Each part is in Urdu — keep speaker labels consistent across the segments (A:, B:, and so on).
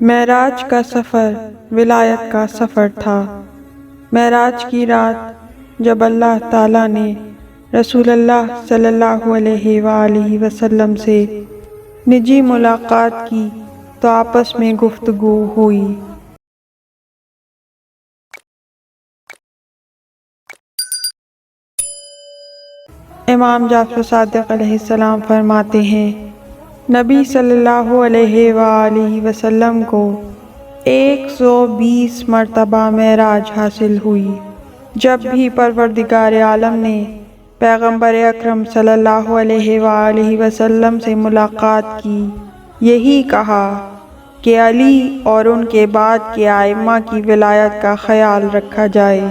A: معراج کا سفر ولایت کا سفر تھا۔ معراج کی رات جب اللہ تعالیٰ نے رسول اللہ صلی اللہ علیہ وآلہ وسلم سے نجی ملاقات کی تو آپس میں گفتگو ہوئی۔ امام جعفر صادق علیہ السلام فرماتے ہیں، نبی صلی اللہ علیہ وآلہ وسلم کو 120 مرتبہ معراج حاصل ہوئی۔ جب بھی پروردگار عالم نے پیغمبر اکرم صلی اللہ علیہ وآلہ وسلم سے ملاقات کی، یہی کہا کہ علی اور ان کے بعد کے ائمہ کی ولایت کا خیال رکھا جائے۔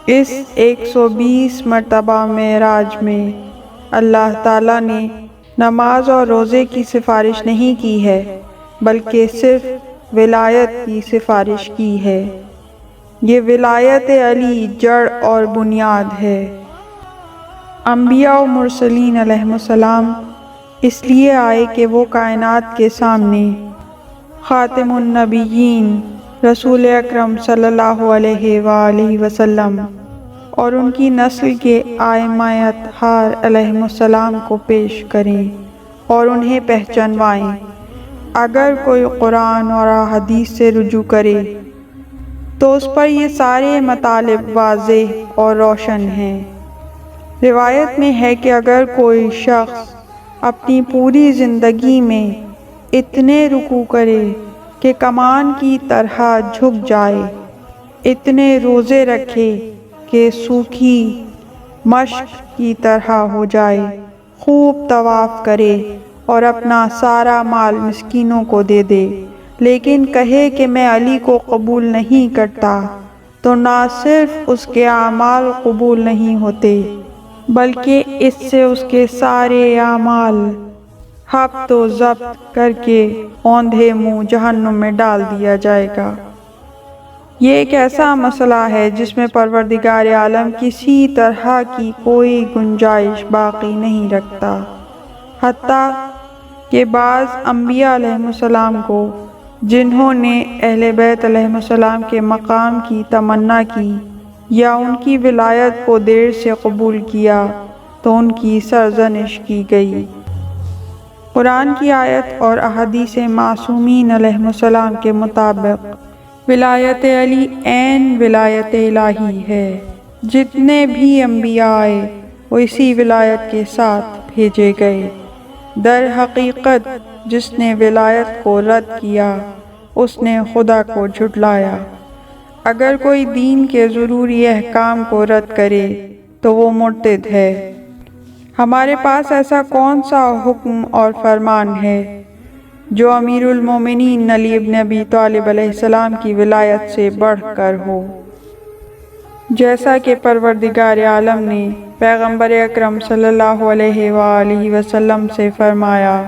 A: اس 120 مرتبہ معراج میں اللہ تعالیٰ نے نماز اور روزے کی سفارش نہیں کی ہے، بلکہ صرف ولایت کی سفارش کی ہے۔ یہ ولایت علی جڑ اور بنیاد ہے۔ انبیاء و مرسلین علیہ السلام اس لیے آئے کہ وہ کائنات کے سامنے خاتم النبیین رسول اکرم صلی اللہ علیہ وآلہ وسلم اور ان کی نسل کے ائمہ اطہار علیہ السلام کو پیش کریں اور انہیں پہچانوائیں۔ اگر کوئی قرآن اور احادیث سے رجوع کرے تو اس پر یہ سارے مطالب واضح اور روشن ہیں۔ روایت میں ہے کہ اگر کوئی شخص اپنی پوری زندگی میں اتنے رکوع کرے کہ کمان کی طرح جھک جائے، اتنے روزے رکھے کہ سوکھی مشق کی طرح ہو جائے، خوب طواف کرے اور اپنا سارا مال مسکینوں کو دے دے، لیکن کہے کہ میں علی کو قبول نہیں کرتا، تو نہ صرف اس کے اعمال قبول نہیں ہوتے بلکہ اس سے اس کے سارے اعمال ہفت و ضبط کر کے اوندھے منہ جہنم میں ڈال دیا جائے گا۔ یہ ایک ایسا مسئلہ ہے جس میں پروردگار عالم کسی طرح کی کوئی گنجائش باقی نہیں رکھتا، حتیٰ کہ بعض انبیاء علیہ السلام کو جنہوں نے اہل بیت علیہ السلام کے مقام کی تمنا کی یا ان کی ولایت کو دیر سے قبول کیا تو ان کی سرزنش کی گئی۔ قرآن کی آیت اور احادیث معصومین علیہ السلام کے مطابق ولایت علی عین ولایت الہی ہے۔ جتنے بھی انبیاء آئے وہ اسی ولایت کے ساتھ بھیجے گئے۔ در حقیقت جس نے ولایت کو رد کیا اس نے خدا کو جھٹلایا۔ اگر کوئی دین کے ضروری احکام کو رد کرے تو وہ مرتد ہے۔ ہمارے پاس ایسا کون سا حکم اور فرمان ہے جو امیر المومنین علی بن ابی طالب علیہ السلام کی ولایت سے بڑھ کر ہو؟ جیسا کہ پروردگار عالم نے پیغمبر اکرم صلی اللہ علیہ وآلہ وسلم سے فرمایا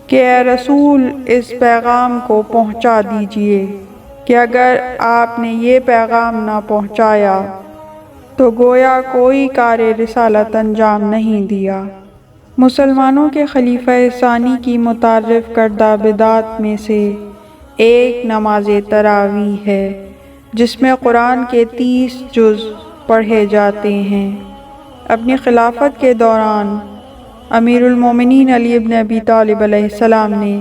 A: کہ اے رسول اس پیغام کو پہنچا دیجئے کہ اگر آپ نے یہ پیغام نہ پہنچایا تو گویا کوئی کار رسالت انجام نہیں دیا۔ مسلمانوں کے خلیفہ ثانی کی متعارف کردہ بدعات میں سے ایک نماز تراویح ہے، جس میں قرآن کے 30 جز پڑھے جاتے ہیں۔ اپنی خلافت کے دوران امیر المومنین علی بن ابی طالب علیہ السلام نے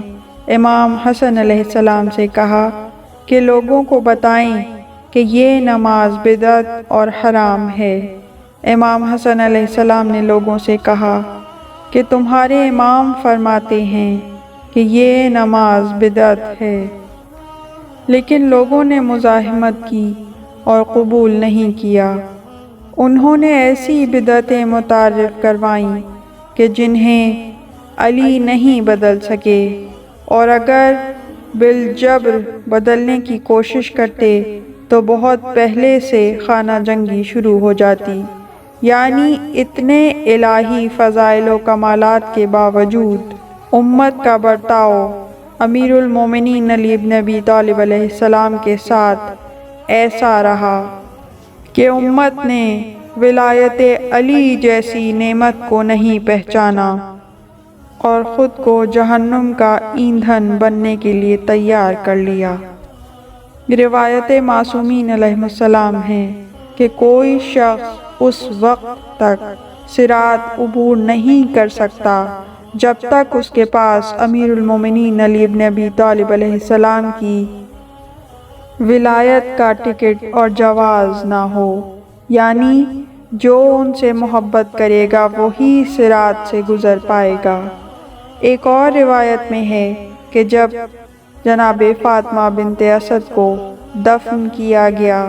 A: امام حسن علیہ السلام سے کہا کہ لوگوں کو بتائیں کہ یہ نماز بدعت اور حرام ہے۔ امام حسن علیہ السلام نے لوگوں سے کہا کہ تمہارے امام فرماتے ہیں کہ یہ نماز بدعت ہے، لیکن لوگوں نے مزاحمت کی اور قبول نہیں کیا۔ انہوں نے ایسی بدعتیں متعارف کروائیں کہ جنہیں علی نہیں بدل سکے، اور اگر بالجبر بدلنے کی کوشش کرتے تو بہت پہلے سے خانہ جنگی شروع ہو جاتی۔ یعنی اتنے الہی فضائل و کمالات کے باوجود امت کا برتاؤ امیر المومنین علی بن ابی طالب علیہ السلام کے ساتھ ایسا رہا کہ امت نے ولایت علی جیسی نعمت کو نہیں پہچانا۔ اور خود کو جہنم کا ایندھن بننے کے لیے تیار کر لیا۔ روایت معصومین علیہ السلام ہے کہ کوئی شخص اس وقت تک صراط عبور نہیں کر سکتا جب تک اس کے پاس امیر المومنین علی بن ابی طالب علیہ السلام کی ولایت کا ٹکٹ اور جواز نہ ہو، یعنی جو ان سے محبت کرے گا وہی صراط سے گزر پائے گا۔ ایک اور روایت میں ہے کہ جب جناب فاطمہ بنت اسد کو دفن کیا گیا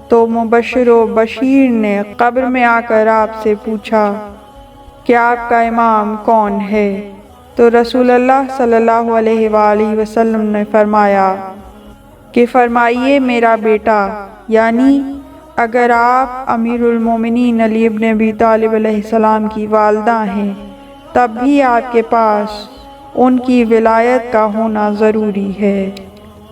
A: تو مبشر و بشیر نے قبر میں آ کر آپ سے پوچھا کہ آپ کا امام کون ہے؟ تو رسول اللہ صلی اللہ علیہ وآلہ وسلم نے فرمایا کہ فرمائیے میرا بیٹا، یعنی اگر آپ امیر المومنین علی بن ابی طالب علیہ السلام کی والدہ ہیں تب بھی آپ کے پاس ان کی ولایت کا ہونا ضروری ہے۔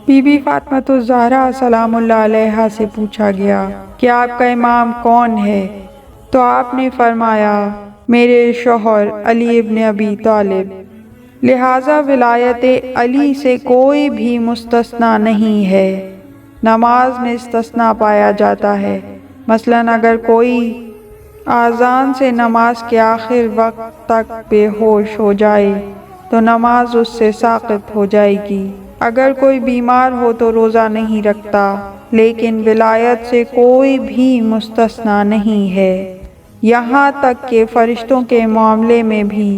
A: بی بی فاطمہ الزہرا سلام اللہ علیہا سے پوچھا گیا کہ آپ کا امام کون ہے؟ تو آپ نے فرمایا میرے شوہر علی ابن ابی طالب، لہٰذا ولایت علی سے کوئی بھی مستثنیٰ نہیں ہے۔ نماز میں استثناء پایا جاتا ہے، مثلاً اگر کوئی اذان سے نماز کے آخر وقت تک بے ہوش ہو جائے تو نماز اس سے ساقط ہو جائے گی۔ اگر کوئی بیمار ہو تو روزہ نہیں رکھتا، لیکن ولایت سے کوئی بھی مستثنیٰ نہیں ہے۔ یہاں تک کہ فرشتوں کے معاملے میں بھی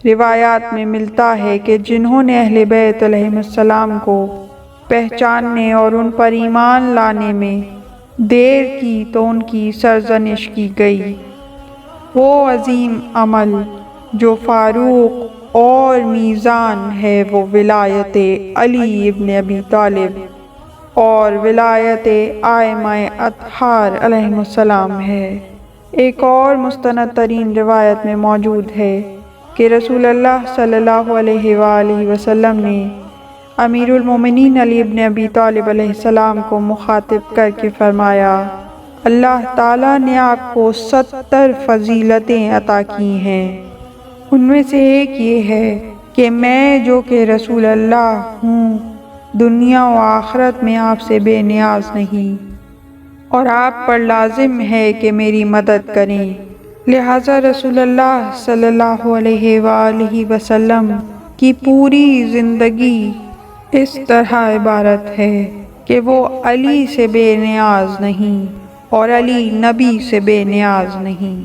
A: روایات میں ملتا ہے کہ جنہوں نے اہل بیت علیہ السلام کو پہچاننے اور ان پر ایمان لانے میں دیر کی تو ان کی سرزنش کی گئی۔ وہ عظیم عمل جو فاروق اور میزان ہے وہ ولایت علی ابن ابی طالب اور ولایت ائمہ اطہار علیہ السلام ہے۔ ایک اور مستند ترین روایت میں موجود ہے کہ رسول اللہ صلی اللہ علیہ وآلہ وسلم نے امیر المومنین علی ابن ابی طالب علیہ السلام کو مخاطب کر کے فرمایا، اللہ تعالیٰ نے آپ کو 70 فضیلتیں عطا کی ہیں، ان میں سے ایک یہ ہے کہ میں جو کہ رسول اللہ ہوں دنیا و آخرت میں آپ سے بے نیاز نہیں، اور آپ پر لازم ہے کہ میری مدد کریں۔ لہٰذا رسول اللہ صلی اللہ علیہ وآلہ وسلم کی پوری زندگی اس طرح عبارت ہے کہ وہ علی سے بے نیاز نہیں اور علی نبی سے بے نیاز نہیں۔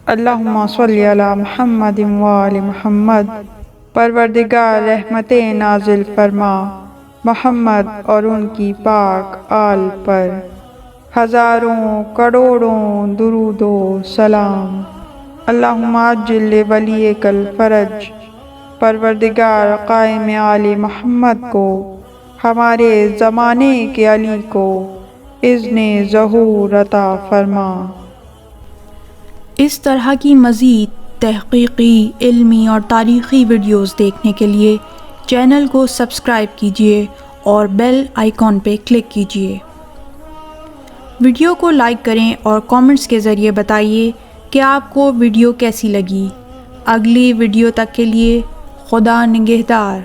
A: اللہم صلی علی محمد وآل محمد۔ پروردگار رحمتیں نازل فرما محمد اور ان کی پاک آل پر ہزاروں کروڑوں درود و سلام۔ اللہم عجل ولیک الفرج۔ پروردگار قائم آل محمد کو، ہمارے زمانے کے علی کو اذن ظہور عطا فرما۔
B: اس طرح کی مزید تحقیقی، علمی اور تاریخی ویڈیوز دیکھنے کے لیے چینل کو سبسکرائب کیجیے اور بیل آئیکن پہ کلک کیجیے۔ ویڈیو کو لائک کریں اور کامنٹس کے ذریعے بتائیے کہ آپ کو ویڈیو کیسی لگی۔ اگلی ویڈیو تک کے لیے خدا نگہدار۔